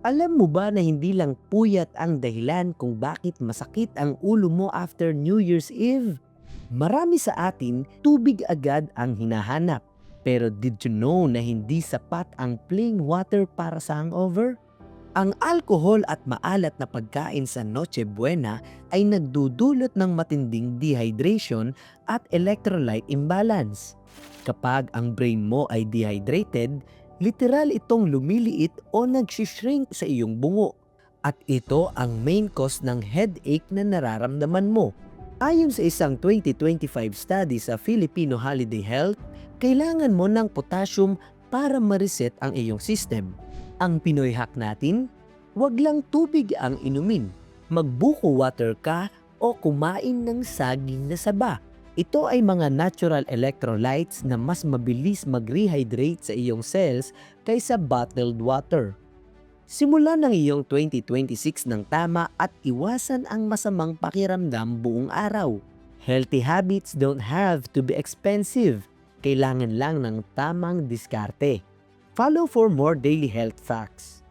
Alam mo ba na hindi lang puyat ang dahilan kung bakit masakit ang ulo mo after New Year's Eve? Marami sa atin, tubig agad ang hinahanap. Pero did you know na hindi sapat ang plain water para sa hangover? Ang alkohol at maalat na pagkain sa Noche Buena ay nagdudulot ng matinding dehydration at electrolyte imbalance. Kapag ang brain mo ay dehydrated, literal itong lumiliit o nagsishrink sa iyong bungo. At ito ang main cause ng headache na nararamdaman mo. Ayon sa isang 2025 study sa Filipino Holiday Health, kailangan mo ng potassium para ma-reset ang iyong system. Ang Pinoy hack natin, wag lang tubig ang inumin. Magbuko water ka o kumain ng saging na saba. Ito ay mga natural electrolytes na mas mabilis mag-rehydrate sa iyong cells kaysa bottled water. Simulan ng iyong 2026 ng tama at iwasan ang masamang pakiramdam buong araw. Healthy habits don't have to be expensive. Kailangan lang ng tamang diskarte. Follow for more daily health facts.